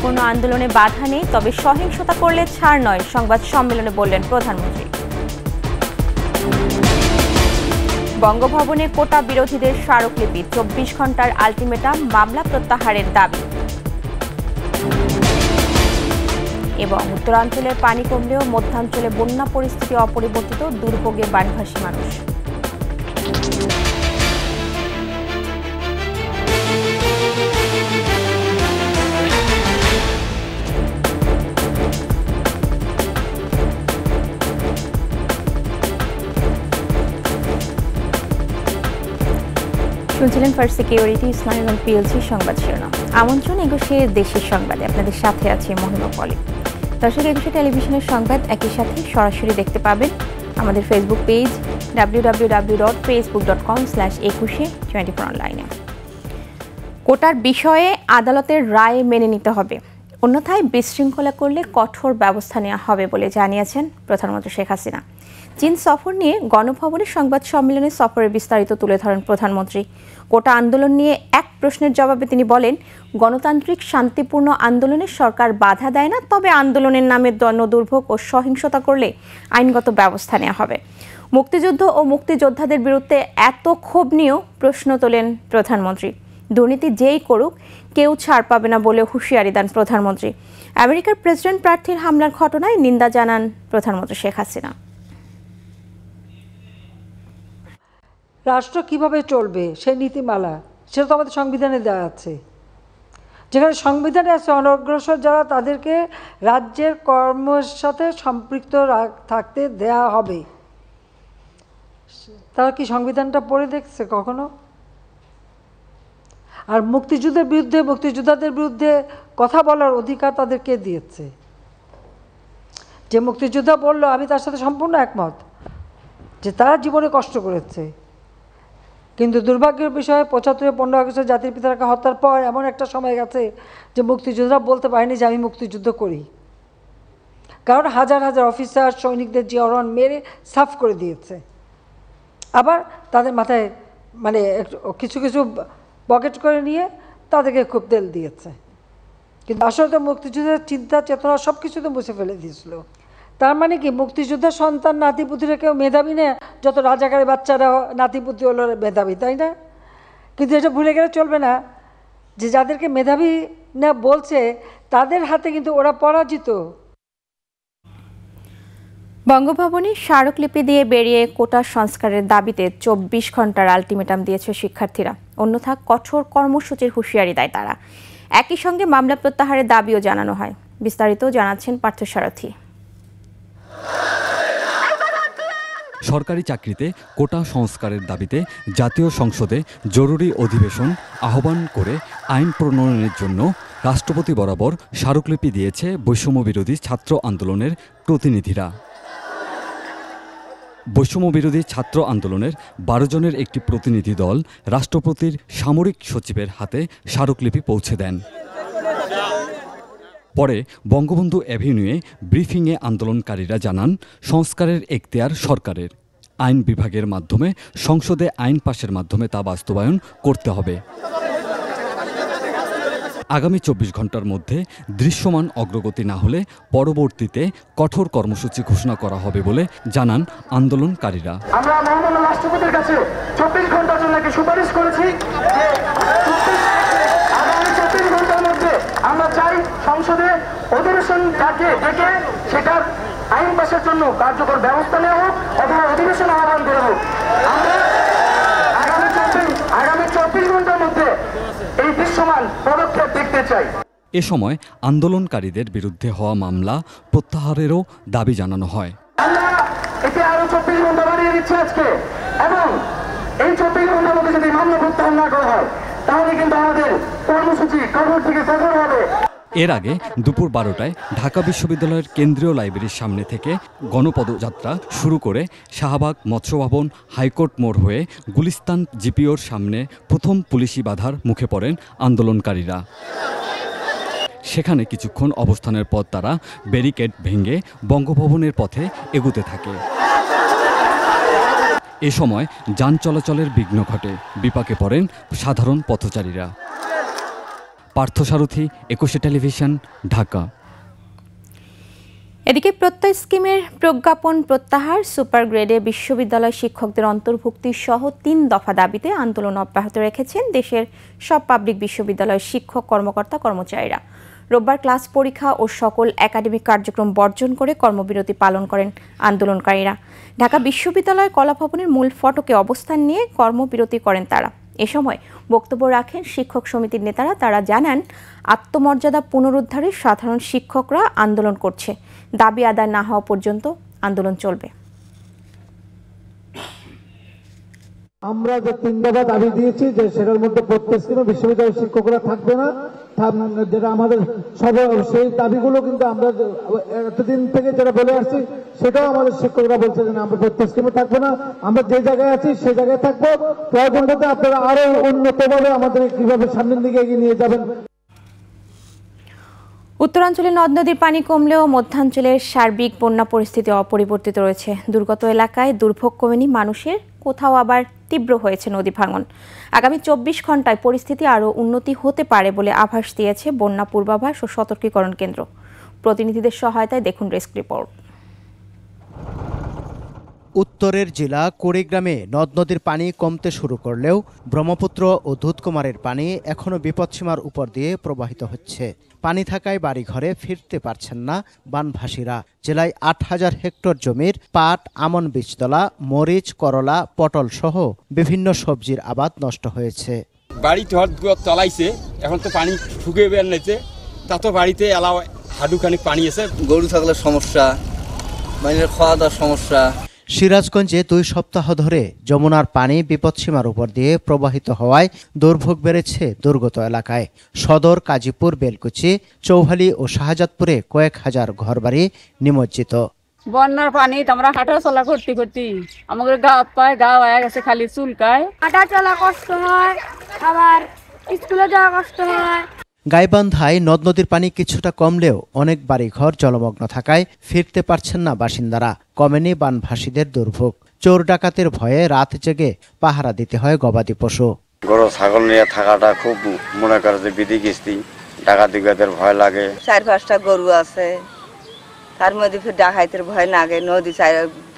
শান্তিপূর্ণ আন্দোলনে বাধা নেই, তবে সহিংসতা করলে ছাড় নয়, সংবাদ সম্মেলনে বললেন প্রধানমন্ত্রী। বঙ্গভবনে কোটা বিরোধীদের স্মারকলিপি, 24 ঘন্টার আলটিমেটাম, মামলা প্রত্যাহারের দাবি। এবং উত্তরাঞ্চলের পানি কমলেও মধ্যাঞ্চলে বন্যা পরিস্থিতি অপরিবর্তিত, দুর্ভোগে বানভাসী মানুষ। শুনছিলেন ফার্স্ট সিকিউরিটি ইসলাম পিএলসি সংবাদ শিরোনাম। আমন্ত্রণ একুশে দেশের সংবাদে আপনাদের সাথে আছে মহিমা পলি। দর্শক, একুশে টেলিভিশনের সংবাদ একই সাথে সরাসরি দেখতে পাবেন আমাদের ফেসবুক পেজ www.facebook.com/2124 অনলাইনে। কোটার বিষয়ে আদালতের রায় মেনে নিতে হবে, অন্যথায় বিশৃঙ্খলা করলে কঠোর ব্যবস্থা নেওয়া হবে বলে জানিয়েছেন প্রধানমন্ত্রী শেখ হাসিনা। চীন সফর নিয়ে গণভবনের সংবাদ সম্মেলনে সফরের বিস্তারিত তুলে ধরেন প্রধানমন্ত্রী। কোটা আন্দোলন নিয়ে এক প্রশ্নের জবাবে তিনি বলেন, গণতান্ত্রিক শান্তিপূর্ণ আন্দোলনে সরকার বাধা দেয় না, তবে আন্দোলনের নামে দুর্ভোগ ও সহিংসতা করলে আইনগত ব্যবস্থা নেওয়া হবে। মুক্তিযুদ্ধ ও মুক্তিযোদ্ধাদের বিরুদ্ধে এত ক্ষোভ নিয়েও প্রশ্ন তোলেন প্রধানমন্ত্রী। দুর্নীতি যেই করুক কেউ ছাড় পাবে না বলে হুঁশিয়ারি দেন প্রধানমন্ত্রী। আমেরিকার প্রেসিডেন্ট প্রার্থীর হামলার ঘটনায় নিন্দা জানান প্রধানমন্ত্রী শেখ হাসিনা। রাষ্ট্র কিভাবে চলবে সেই নীতিমালা, সেটা তো আমাদের সংবিধানে দেওয়া আছে। যেখানে সংবিধানে আছে অনগ্রসর যারা, তাদেরকে রাজ্যের কর্মের সাথে সম্পৃক্ত থাকতে দেয়া হবে। তারা কি সংবিধানটা পড়ে দেখছে কখনো? আর মুক্তিযুদ্ধের বিরুদ্ধে, মুক্তিযোদ্ধাদের বিরুদ্ধে কথা বলার অধিকার তাদেরকে দিয়েছে। যে মুক্তিযোদ্ধা বললো, আমি তার সাথে সম্পূর্ণ একমত যে তারা জীবনে কষ্ট করেছে, কিন্তু দুর্ভাগ্যের বিষয় 75 15 আগস্টের জাতির পিতাকে হত্যার পর এমন একটা সময় গেছে যে মুক্তিযোদ্ধারা বলতে পারেনি যে আমি মুক্তিযুদ্ধ করি, কারণ হাজার হাজার অফিসার সৈনিকদের জিয়ারন মেরে সাফ করে দিয়েছে। আবার তাদের মাথায় মানে কিছু কিছু পকেট করে নিয়ে তাদেরকে খুব তেল দিয়েছে, কিন্তু আসলে তো মুক্তিযুদ্ধের চিন্তা চেতনা সব কিছু তো মুছে ফেলে দিয়েছিল। তার মানে কি মুক্তিযোদ্ধার সন্তান নাতিপুতিরা কেউ মেধাবী না? যত রাজাকারের বাচ্চারা নাতিপুতি হলো মেধাবী, তাই না? কিন্তু এটা ভুলে গেলে চলবে না যে যাদেরকে মেধাবী না বলছে তাদের হাতে কিন্তু ওরা পরাজিত। বঙ্গভবনে স্মারকলিপি দিয়ে বেরিয়ে কোটা সংস্কারের দাবিতে 24 ঘন্টার আলটিমেটাম দিয়েছে শিক্ষার্থীরা, অন্যথা কঠোর কর্মসূচির হুঁশিয়ারি দেয় তারা। একই সঙ্গে মামলা প্রত্যাহারের দাবিও জানানো হয়। বিস্তারিত জানাচ্ছেন পার্থসারথী। সরকারি চাকরিতে কোটা সংস্কারের দাবিতে জাতীয় সংসদে জরুরি অধিবেশন আহ্বান করে আইন প্রণয়নের জন্য রাষ্ট্রপতি বরাবর স্মারকলিপি দিয়েছে বৈষম্যবিরোধী ছাত্র আন্দোলনের প্রতিনিধিরা। বৈষম্যবিরোধী ছাত্র আন্দোলনের 12 জনের একটি প্রতিনিধি দল রাষ্ট্রপতির সামরিক সচিবের হাতে স্মারকলিপি পৌঁছে দেন। পরে বঙ্গবন্ধু অ্যাভিনিউয়ে ব্রিফিংয়ে আন্দোলনকারীরা জানান, সংস্কারের এখতিয়ার সরকারের, আইন বিভাগের মাধ্যমে সংসদে আইন পাশের মাধ্যমে তা বাস্তবায়ন করতে হবে। আগামী 24 ঘন্টার মধ্যে দৃশ্যমান অগ্রগতি না হলে পরবর্তীতে কঠোর কর্মসূচি ঘোষণা করা হবে বলে জানান আন্দোলনকারীরা। আমরা মহামান্য রাষ্ট্রপতির কাছে 24 ঘন্টার জন্য একটি সুপারিশ করেছি যে আগামী 24 ঘন্টার মধ্যে আমরা চাই সংসদে অধিবেশন ডেকে সেটার আইন পাশের জন্য কার্যকর ব্যবস্থা নেওয়া হোক অথবা অধিবেশন আহ্বান করা হোক। আমরা আগামী 24 ঘন্টার মধ্যে এই দৃশ্যমান পদক্ষেপ দেখতে চাই। এ সময় আন্দোলনকারীদের বিরুদ্ধে হওয়া মামলা প্রত্যাহারেরও দাবি জানানো হয়। আমরা এতে আরো 24 ঘন্টা বাড়িয়ে দিচ্ছি আজকে, এবং এই 24 ঘন্টার মধ্যে যদি মামলা প্রত্যাহার না করা হয় তাহলে কিন্তু আমাদের কর্মসূচি কঠোর থেকে কঠোর হবে। এর আগে দুপুর 12টায় ঢাকা বিশ্ববিদ্যালয়ের কেন্দ্রীয় লাইব্রেরির সামনে থেকে গণপদযাত্রা শুরু করে শাহবাগ, মৎস্য ভবন, হাইকোর্ট মোড় হয়ে গুলিস্তান জিপিওর সামনে প্রথম পুলিশি বাধার মুখে পড়েন আন্দোলনকারীরা। সেখানে কিছুক্ষণ অবস্থানের পর তারা ব্যারিকেড ভেঙে বঙ্গভবনের পথে এগুতে থাকে। এ সময় যান চলাচলের বিঘ্ন ঘটে, বিপাকে পড়েন সাধারণ পথচারীরা। পার্থসারথী, 21 টেলিভিশন, ঢাকা। এদিকে প্রত্যয় স্কিমের প্রজ্ঞাপন প্রত্যাহার, সুপার গ্রেডে বিশ্ববিদ্যালয় শিক্ষকদের অন্তর্ভুক্তি সহ 3 দফা দাবিতে আন্দোলন অব্যাহত রেখেছেন দেশের সব পাবলিক বিশ্ববিদ্যালয়ের শিক্ষক কর্মকর্তা কর্মচারীরা। রোববার ক্লাস পরীক্ষা ও সকল একাডেমিক কার্যক্রম বর্জন করে কর্মবিরতি পালন করেন আন্দোলনকারীরা। ঢাকা বিশ্ববিদ্যালয় কলাভবনের মূল ফটকে অবস্থান নিয়ে কর্মবিরতি করেন তারা। এ সময় বক্তব্য রাখেন শিক্ষক সমিতির নেতারা। তারা জানান, আত্মমর্যাদা পুনরুদ্ধারে সাধারণ শিক্ষকরা আন্দোলন করছে। দাবি আদায় না হওয়া পর্যন্ত আন্দোলন চলবে। আমরা যে 3 দফা দাবি দিয়েছি যে সেটার মধ্যে প্রত্যেক স্কিমে বিশ্ববিদ্যালয়ের শিক্ষকরা থাকবে না, যেটা আমাদের সব সেই দাবিগুলো কিন্তু আমরা এতদিন থেকে যেটা বলে আসছি সেটাও আমাদের শিক্ষকরা বলছে যে আমরা প্রত্যেক স্কিমে থাকবো না, আমরা যে জায়গায় আছি সেই জায়গায় থাকবো। প্রয়োজন মধ্যে আপনারা আরো উন্নতভাবে আমাদের কিভাবে সামনের দিকে এগিয়ে নিয়ে যাবেন। উত্তরাঞ্চলে নদ নদীর পানি কমলেও মধ্যাঞ্চলের সার্বিক বন্যা পরিস্থিতি অপরিবর্তিত রয়েছে। দুর্গত এলাকায় দুর্ভোগ কমেনি মানুষের, কোথাও আবার তীব্র হয়েছে নদী ভাঙন। আগামী 24 ঘন্টায় পরিস্থিতি আরও উন্নতি হতে পারে বলে আভাস দিয়েছে বন্যা পূর্বাভাস ও সতর্কীকরণ কেন্দ্র। প্রতিনিধিদের সহায়তায় দেখুন ডেস্ক রিপোর্ট। উত্তরের জেলা কুড়িগ্রামে নদ নদীর পানি কমতে শুরু করলেও ব্রহ্মপুত্র ও দুধকুমারের পানি এখনও বিপদসীমার উপর দিয়ে প্রবাহিত হচ্ছে। পানি থাকায় বাড়িঘরে ফিরতে পারছেন না বানভাসীরা। জেলায় 8000 হেক্টর জমির পাট, আমন বীজতলা, মরিচ, করলা, পটল সহ বিভিন্ন সবজির আবাদ নষ্ট হয়েছে। বাড়ি তলাইছে, এখন তো পানি শুকিয়ে বের নিয়েছে, তা তো বাড়িতে এলাও হাডুখানিক পানি আছে। গরু ছাগলের সমস্যা, মানুষের খাওয়া দাওয়ার সমস্যা। সিরাজগঞ্জে 2 সপ্তাহ ধরে যমুনার পানি বিপদসীমার উপর দিয়ে প্রবাহিত হওয়ায় দুর্ভোগ বেড়েছে দুর্গত এলাকায়। সদর, কাজীপুর, বেলকুচি, চৌহালি ও শাহজাদপুরে কয়েক হাজার ঘরবাড়ি নিমজ্জিত। বন্যার পানি আমরা হাঁটা চলা করতে আমাদের গা পায় গা হয়ে গেছে, খালি চুলকায়। হাঁটা চলা কষ্ট হয়, আবার স্কুলে যাওয়া কষ্ট হয়। গাইবান্ধায় নদ নদীর পানি কিছুটা কমলেও অনেক বাড়িঘর জলমগ্ন থাকায় ফিরতে পারছেন না বাসিন্দারা। কমেনি বানভাসীদের দুর্ভোগ। চোর ডাকাতের ভয়ে রাত জেগে পাহারা দিতে হয় গবাদি পশু। গরু ছাগল নিয়ে থাকাটা খুব মনে করে যে বিধি কিস্তি, ডাকাতিদের ভয় লাগে। 4-5টা গরু আছে, তার মধ্যে ফির ডাকাতের ভয় লাগে। নদী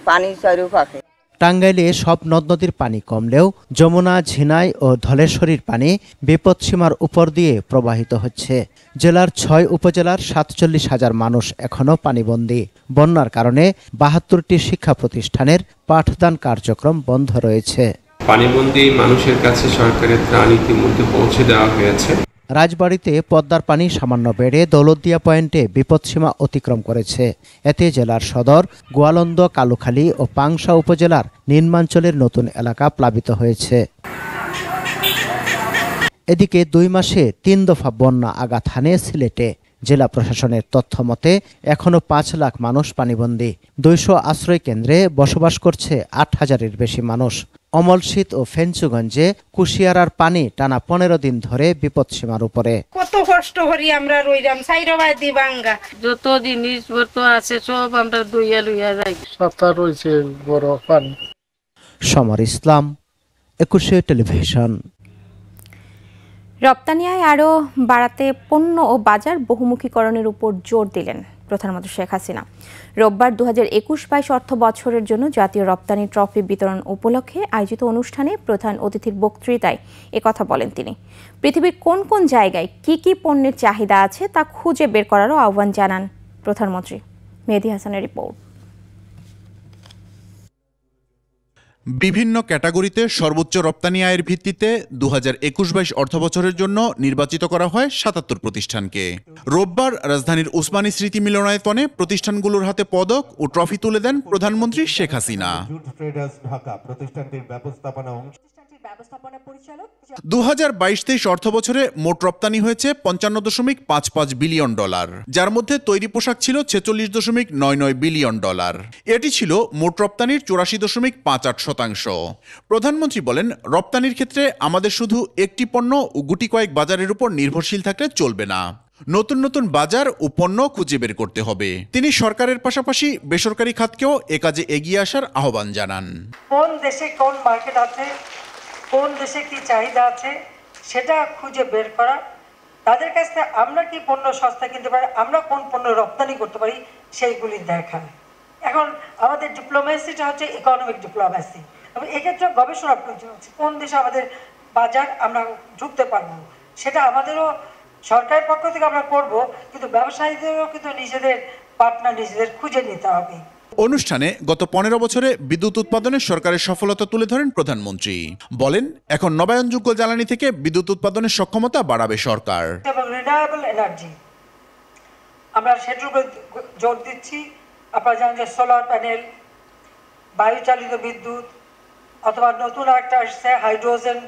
পানি চারিপাশে। টাঙ্গাইলে সব নদ নদীর পানি কমলেও যমুনা, ঝিনাই ও ধলেশ্বরীর পানি বিপদসীমার উপর দিয়ে প্রবাহিত হচ্ছে। জেলার 6 উপজেলার 47,000 মানুষ এখনও পানিবন্দী। বন্যার কারণে 72টি শিক্ষা প্রতিষ্ঠানের পাঠদান কার্যক্রম বন্ধ রয়েছে। পানিবন্দী মানুষের কাছে সরকারের ত্রাণ ইতিমধ্যে পৌঁছে দেওয়া হয়েছে। রাজবাড়ীতে পদ্মার পানি সামান্য বেড়ে দৌলতদিয়া পয়েন্টে বিপদসীমা অতিক্রম করেছে। এতে জেলার সদর, গোয়ালন্দ, কালুখালী ও পাংশা উপজেলার নিম্নাঞ্চলের নতুন এলাকা প্লাবিত হয়েছে। এদিকে 2 মাসে 3 দফা বন্যা আঘাত হানে সিলেটে। জেলা প্রশাসনের তথ্য মতে এখনও 5 লাখ মানুষ পানিবন্দী। 200 আশ্রয় কেন্দ্রে বসবাস করছে 8000-এর বেশি মানুষ। অমলশীত ও ফেঞ্চুগঞ্জে কুশিয়ারার পানি টানা 15 দিন ধরে বিপদসীমার উপরে। কত কষ্ট করি আমরা রইলাম, সাইরবাদি বাঙ্গা যত জিনিসপত্র আছে সব আমরা দুইয়া লইয়া যাই। সাথে রয়েছে বড় পানি। সমর ইসলাম, 21 টেলিভিশন। রপ্তানি আয় আরও বাড়াতে পণ্য ও বাজার বহুমুখীকরণের উপর জোর দিলেন প্রধানমন্ত্রী শেখ হাসিনা। রোববার 2021-22 অর্থ বছরের জন্য জাতীয় রপ্তানি ট্রফি বিতরণ উপলক্ষে আয়োজিত অনুষ্ঠানে প্রধান অতিথির বক্তৃতায় একথা বলেন তিনি। পৃথিবীর কোন কোন জায়গায় কি কি পণ্যের চাহিদা আছে তা খুঁজে বের করারও আহ্বান জানান প্রধানমন্ত্রী। মেহেদী হাসানের রিপোর্ট। বিভিন্ন ক্যাটাগরিতে সর্বোচ্চ রপ্তানি আয়ের ভিত্তিতে 2021-22 অর্থবছরের জন্য নির্বাচিত করা হয় 77 প্রতিষ্ঠানকে। রোববার রাজধানীর উসমানী স্মৃতি মিলনায়তনে প্রতিষ্ঠানগুলোর হাতে পদক ও ট্রফি তুলে দেন প্রধানমন্ত্রী শেখ হাসিনা। 2022-23 অর্থবছরে মোট রপ্তানি হয়েছে $55.55 বিলিয়ন, যার মধ্যে তৈরি পোশাক ছিল $46.99 বিলিয়ন। এটি ছিল মোট রপ্তানির 84.58%। প্রধানমন্ত্রী বলেন, রপ্তানির ক্ষেত্রে আমাদের শুধু একটি পণ্য ও গুটি কয়েক বাজারের উপর নির্ভরশীল থাকলে চলবে না। নতুন নতুন বাজার ও পণ্য খুঁজে বের করতে হবে। তিনি সরকারের পাশাপাশি বেসরকারি খাতকেও এ কাজে এগিয়ে আসার আহ্বান জানান। কোন দেশে কোন মার্কেট আছে, কোন দেশে কি চাহিদা আছে সেটা খুঁজে বের করা তাদের কাছ থেকে আমরা কি পণ্য সস্তা কিনতে পারি, আমরা কোন পণ্য রপ্তানি করতে পারি সেইগুলি দেখা। এখন আমাদের ডিপ্লোমেসিটা হচ্ছে ইকোনমিক ডিপ্লোমেসি, এবং এক্ষেত্রে গবেষণা প্রয়োজন হচ্ছে কোন দেশে আমাদের বাজার আমরা ঢুকতে পারবো, সেটা আমাদেরও সরকারের পক্ষ থেকে আমরা করব, কিন্তু ব্যবসায়ীদেরও কিন্তু নিজেদের পার্টনার নিজেদের খুঁজে নিতে হবে। অনুষ্ঠানে গত 15 বছরে বিদ্যুৎ উৎপাদনে সরকারের সফলতা তুলে ধরেন প্রধানমন্ত্রী। বলেন, এখন নবায়নযোগ্য জ্বালানি থেকে বিদ্যুৎ উৎপাদনের সক্ষমতা বাড়াবে সরকার। এবং রিনিউয়েবল এনার্জি আমরা সেটার উপর জোর দিচ্ছি। আপনারা জানেন যে সোলার প্যানেল, বায়ুচালিত বিদ্যুৎ, অথবা নতুন একটা আসছে হাইড্রোজেন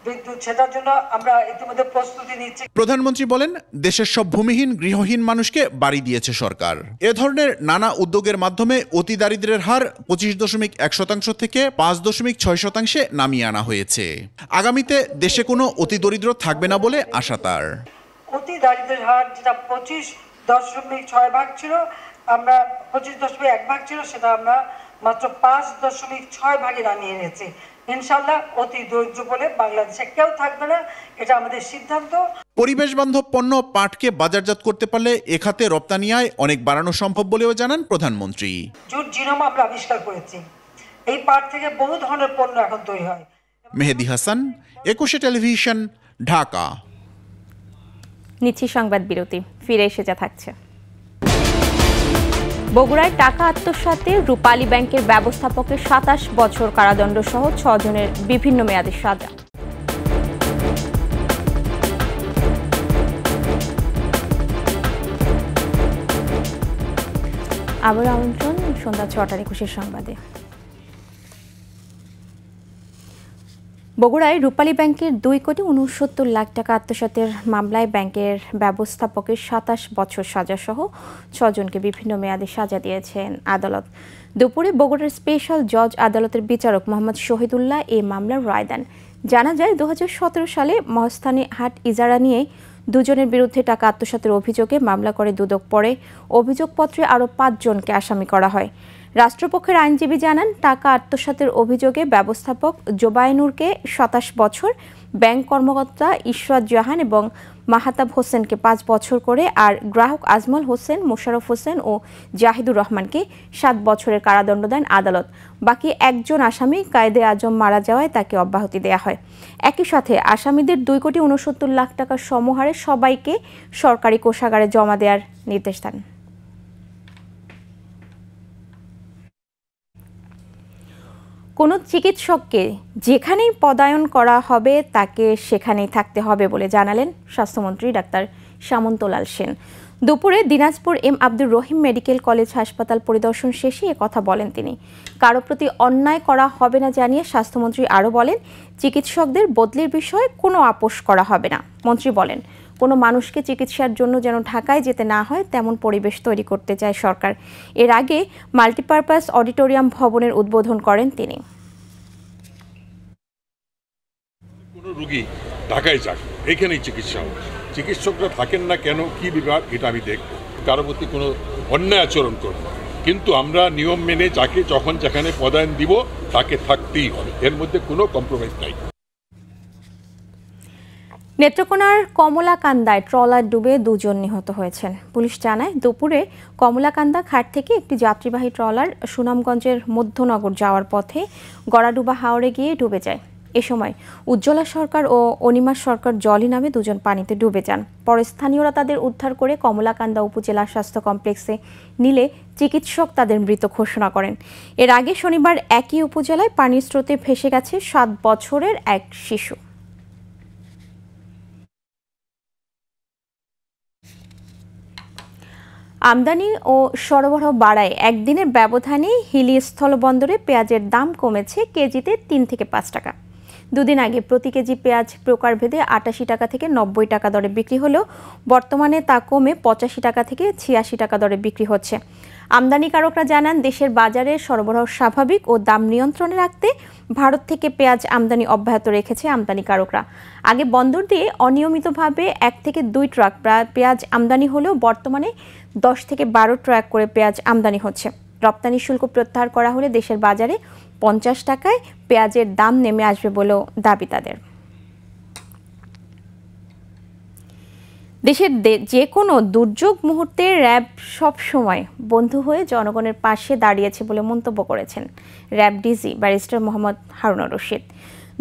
বিদ্যুৎ, সেটার জন্য আমরা ইতিমধ্যে প্রস্তুতি নিচ্ছি। প্রধানমন্ত্রী বলেন, দেশের সব ভূমিহীন গৃহহীন মানুষকে বাড়ি দিয়েছে সরকার। এ ধরনের নানা উদ্যোগের মাধ্যমে অতি দারিদ্র্যের হার 25.1% থেকে 5.6% নামিয়ে আনা হয়েছে। আগামীতে দেশে কোনো অতি দরিদ্র থাকবে না বলে আশা তার। অতি দারিদ্র্যের হার যেটা 25.6% ছিল, আমরা 25.1% ছিল, সেটা আমরা মাত্র 5.6% নামিয়ে এনেছি। ইনশাআল্লাহ অতি দরিদ্র বলে বাংলাদেশে কেউ থাকবে না, এটা আমাদের সিদ্ধান্ত। পরিবেশ বান্ধব পণ্য পাটকে বাজারজাত করতে পারলে এ খাতে রপ্তানি আয় অনেক বাড়ানো সম্ভব বলেও জানান প্রধানমন্ত্রী। জুট জিনোম আমরা আবিষ্কার করেছি, এই পাট থেকে বহু ধরনের পণ্য এখন তৈরি হয়। মেহেদি হাসান, 21 টেলিভিশন, ঢাকা। নিচ্ছি সংবাদ বিরতি, ফিরে এসে যা থাকছে। বগুড়ায় টাকা আত্মসাতে রূপালী ব্যাংকের ব্যবস্থাপকের 27 বছর কারাদণ্ড সহ 6 জনের বিভিন্ন মেয়াদী সাজা। আবার আমন্ত্রণ সন্ধ্যা 6টার 21 সংবাদে। বগুড়ায় রূপালী ব্যাংকের 2,69 লাখ টাকা আত্মসাতের মামলায় ব্যাংকের ব্যবস্থাপকের 27 বছর সাজা সহ 6 জনকে বিভিন্ন মেয়াদে সাজা দিয়েছেন আদালত। দুপুরে বগুড়ার স্পেশাল জজ আদালতের বিচারক মোহাম্মদ শহীদুল্লাহ এই মামলার রায় দেন। জানা যায় 2017 সালে মহাস্থানী হাট ইজারা নিয়ে দুজনের বিরুদ্ধে টাকা আত্মসাতের অভিযোগে মামলা করে দুদক। পরে অভিযোগপত্রে আরও 5 জনকে আসামি করা হয়। রাষ্ট্রপক্ষের আইনজীবী জানান, টাকা আত্মসাতের অভিযোগে ব্যবস্থাপক জোবায়েনুরকে 27 বছর, ব্যাংক কর্মকর্তা ইশরাত জাহান এবং মাহাতাব হোসেনকে 5 বছর করে, আর গ্রাহক আজমল হোসেন, মোশাররফ হোসেন ও জাহিদুর রহমানকে 7 বছরের কারাদণ্ড দেন আদালত। বাকি একজন আসামি কায়েদে আজম মারা যাওয়ায় তাকে অব্যাহতি দেওয়া হয়। একই সাথে আসামিদের 2,69 লাখ টাকা সমহারে সবাইকে সরকারি কোষাগারে জমা দেওয়ার নির্দেশ দেন। কোনো চিকিৎসককে যেখানেই পদায়ন করা হবে তাকে সেখানেই থাকতে হবে বলে জানালেন স্বাস্থ্যমন্ত্রী ডাক্তার সামন্তলাল সেন। দুপুরে Dinajpur M Abdur Rahim medical college হাসপাতাল পরিদর্শন শেষে কথা বলেন তিনি। কারো প্রতি অন্যায় করা হবে না জানিয়ে স্বাস্থ্যমন্ত্রী আরও বলেন, চিকিৎসকদের বদলির বিষয়ে কোনো আপোষ করা হবে না। মন্ত্রী বলেন, কোনো মানুষকে চিকিৎসার জন্য যেন ঢাকায় যেতে না হয় তেমন পরিবেশ তৈরি করতে চায় সরকার। এর আগে মাল্টিপারপাস অডিটোরিয়াম ভবনের উদ্বোধন করেন তিনি। কোনো রোগী ঢাকায় যাক, এখানেই চিকিৎসা হবে। চিকিৎসকরা থাকেন না কেন, কি বিভাগ, এটা আমি দেখব। কারো প্রতি কোনো অন্যায় আচরণ করব না, কিন্তু আমরা নিয়ম মেনে যাকে যখন যেখানে পদায়ন দিব তাকে থাকতেই হবে, এর মধ্যে কোনো কম্প্রোমাইজ নাই। নেত্রকোনার কমলাকান্দায় ট্রলার ডুবে 2 জন নিহত হয়েছেন। পুলিশ জানায়, দুপুরে কমলাকান্দা ঘাট থেকে একটি যাত্রীবাহী ট্রলার সুনামগঞ্জের মধ্যনগর যাওয়ার পথে গড়াডুবা হাওরে গিয়ে ডুবে যায়। এ সময় উজ্জ্বলা সরকার ও অনিমা সরকার জলি নামে 2 জন পানিতে ডুবে যান। পরে স্থানীয়রা তাদের উদ্ধার করে কমলাকান্দা উপজেলা স্বাস্থ্য কমপ্লেক্সে নিলে চিকিৎসক তাদের মৃত ঘোষণা করেন। এর আগে শনিবার একই উপজেলায় পানির স্রোতে ভেসে গেছে 7 বছরের এক শিশু। আমদানি ও সরবরাহ বাড়ায় একদিনের ব্যবধানে হিলি স্থলবন্দরে পেঁয়াজের দাম কমেছে কেজিতে 3 থেকে 5 টাকা। 2 দিন আগে প্রতি কেজি পেঁয়াজ প্রকারভেদে 88 টাকা থেকে 90 টাকা দরে বিক্রি হলেও বর্তমানে তা কমে 85 টাকা থেকে 86 টাকা দরে বিক্রি হচ্ছে। আমদানিকারকরা জানান, দেশের বাজারে সরবরাহ স্বাভাবিক ও দাম নিয়ন্ত্রণে রাখতে ভারত থেকে পেঁয়াজ আমদানি অব্যাহত রেখেছে আমদানিকারকরা। আগে বন্দর দিয়ে অনিয়মিতভাবে 1 থেকে 2 ট্রাক পেঁয়াজ আমদানি হলেও বর্তমানে 10 থেকে 12 ট্রাক করে পেঁয়াজ আমদানি হচ্ছে। রপ্তানি শুল্ক প্রত্যাহার করা হলে দেশের বাজারে 50 টাকায় পেঁয়াজের দাম নেমে আসবে বলেও দাবি তাদের। দেশের যে কোনো দুর্যোগ মুহূর্তে র্যাব সবসময় বন্ধু হয়ে জনগণের পাশে দাঁড়িয়েছে বলে মন্তব্য করেছেন RAB DG barrister Mohammad Harunur Rashid.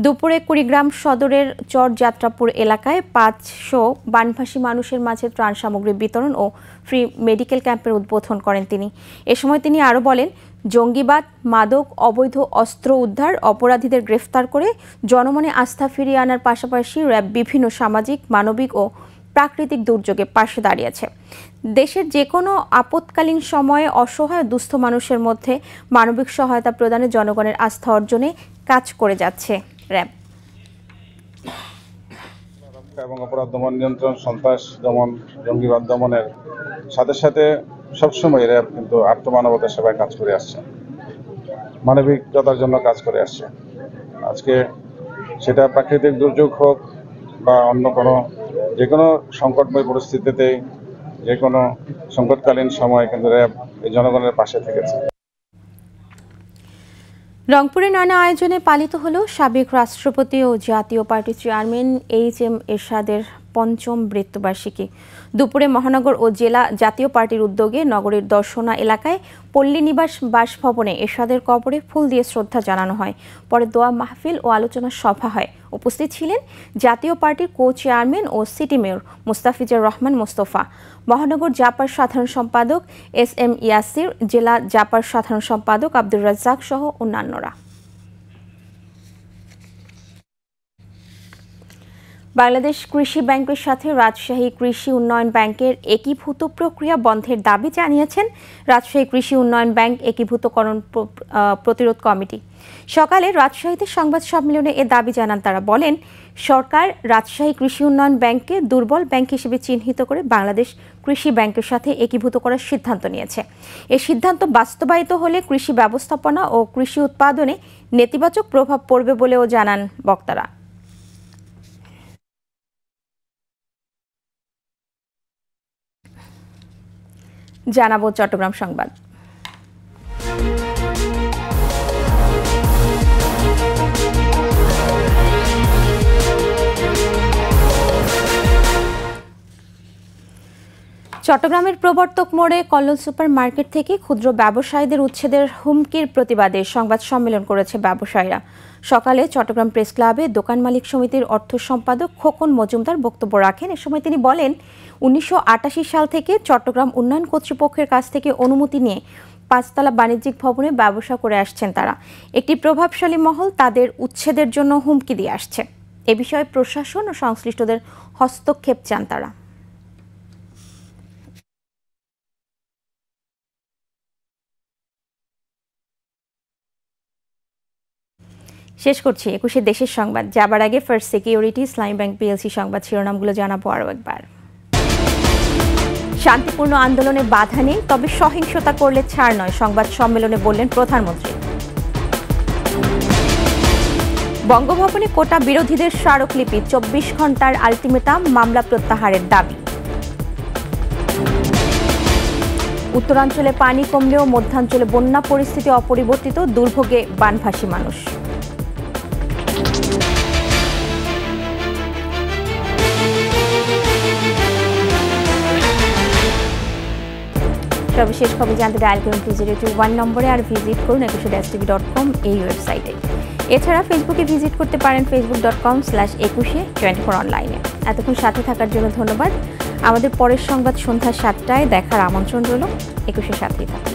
দুপুরে কুড়িগ্রাম সদরের চরযাত্রাপুর এলাকায় 500 বানভাসী মানুষের মাঝে ত্রাণ সামগ্রী বিতরণ ও ফ্রি মেডিকেল ক্যাম্পের উদ্বোধন করেন তিনি। এ সময় তিনি আরও বলেন, জঙ্গিবাদ, মাদক, অবৈধ অস্ত্র উদ্ধার, অপরাধীদের গ্রেফতার করে জনমনে আস্থা ফিরিয়ে আনার পাশাপাশি র্যাব বিভিন্ন সামাজিক, মানবিক ও প্রাকৃতিক দুর্যোগে পাশে দাঁড়িয়েছে। দেশের যে কোনো আপৎকালীন সময়ে অসহায় দুস্থ মানুষের মধ্যে মানবিক সহায়তা প্রদানে জনগণের আস্থা অর্জনে কাজ করে যাচ্ছে র্যাব। এবং অপরাধ দমন, নিয়ন্ত্রণ, সন্ত্রাস দমন, জঙ্গিবাদ দমনের সাথে সাথে সবসময় র্যাব কিন্তু আত্মমানবতার সেবায় কাজ করে আসছে, মানবিকতার জন্য কাজ করে আসছে। আজকে সেটা প্রাকৃতিক দুর্যোগ হোক বা অন্য কোনো যে কোনো সংকটময় পরিস্থিতিতে, যে কোনো সংকটকালীন সময় কিন্তু র্যাব এই জনগণের পাশে থেকেছে। রংপুরে নানা আয়োজনে পালিত হলো সাবেক রাষ্ট্রপতি ও জাতীয় পার্টির চেয়ারম্যান এইচ.এম. এরশাদের ৫ম মৃত্যুবার্ষিকী। দুপুরে মহানগর ও জেলা জাতীয় পার্টির উদ্যোগে নগরীর দর্শনা এলাকায় পল্লী নিবাস বাসভবনে এরশাদের কবরে ফুল দিয়ে শ্রদ্ধা জানানো হয়। পরে দোয়া মাহফিল ও আলোচনা সভা হয়। উপস্থিত ছিলেন জাতীয় পার্টির কো চেয়ারম্যান ও সিটি মেয়র মুস্তাফিজুর রহমান মোস্তফা, মহানগর জাপার সাধারণ সম্পাদক এস.এম. ইয়াসির, জেলা জাপার সাধারণ সম্পাদক আব্দুর রাজ্জাক সহ অন্যান্যরা। বাংলাদেশ কৃষি ব্যাংকের সাথে রাজশাহী কৃষি উন্নয়ন ব্যাংকের একীভূত প্রক্রিয়া বন্ধের দাবি জানিয়েছেন রাজশাহী কৃষি উন্নয়ন ব্যাংক একীভূতকরণ প্রতিরোধ কমিটি। সকালে রাজশাহীতে সংবাদ সম্মেলনে এ দাবি জানান তারা। বলেন, সরকার রাজশাহী কৃষি উন্নয়ন ব্যাংককে দুর্বল ব্যাংক হিসেবে চিহ্নিত করে বাংলাদেশ কৃষি ব্যাংকের সাথে একীভূত করার সিদ্ধান্ত নিয়েছে। এই সিদ্ধান্ত বাস্তবায়িত হলে কৃষি ব্যবস্থাপনা ও কৃষি উৎপাদনে নেতিবাচক প্রভাব পড়বে বলেও জানান বক্তারা। জানাবো চট্টগ্রাম সংবাদ। চট্টগ্রামের প্রবর্তক মোড়ে কল্লোল সুপার মার্কেট থেকে ক্ষুদ্র ব্যবসায়ীদের উচ্ছেদের হুমকির প্রতিবাদে সংবাদ সম্মেলন করেছে ব্যবসায়ীরা। সকালে চট্টগ্রাম প্রেস ক্লাবে দোকান মালিক সমিতির অর্থ সম্পাদক খোকন মজুমদার বক্তব্য রাখেন। এ সময় তিনি বলেন, ১৯৮৮ সাল থেকে চট্টগ্রাম উন্নয়ন কর্তৃপক্ষের কাছ থেকে অনুমতি নিয়ে ৫তলা বাণিজ্যিক ভবনে ব্যবসা করে আসছেন তারা। একটি প্রভাবশালী মহল তাদের উচ্ছেদের জন্য হুমকি দিয়ে আসছে। এ বিষয়ে প্রশাসন ও সংশ্লিষ্টদের হস্তক্ষেপ চান তারা। শেষ করছি ২১শে দেশের সংবাদ। যাবার আগে ফার্স্ট সিকিউরিটি, ইসলামী ব্যাংক পিএলসি সংবাদ শিরোনামগুলো জানাবো আরও একবার। শান্তিপূর্ণ আন্দোলনে বাধা নেই, তবে সহিংসতা করলে ছাড় নয়, সংবাদ সম্মেলনে বললেন প্রধানমন্ত্রী। বঙ্গভবনে কোটা বিরোধীদের স্মারকলিপি, ২৪ ঘন্টার আলটিমেটাম, মামলা প্রত্যাহারের দাবি। উত্তরাঞ্চলে পানি কমলেও মধ্যাঞ্চলে বন্যা পরিস্থিতি অপরিবর্তিত, দুর্ভোগে বানভাসী মানুষ। সর্বশেষ খবর জানতে ডায়াল করুন 2021 নম্বরে, আর ভিজিট করুন 21tv.com এই ওয়েবসাইটে। এছাড়া ফেসবুকে ভিজিট করতে পারেন facebook.com/2124 অনলাইনে। এতক্ষণ সাথে থাকার জন্য ধন্যবাদ। আমাদের পরের সংবাদ সন্ধ্যা 7টায় দেখার আমন্ত্রণ রইল। 21-এর সাথেই থাকুন।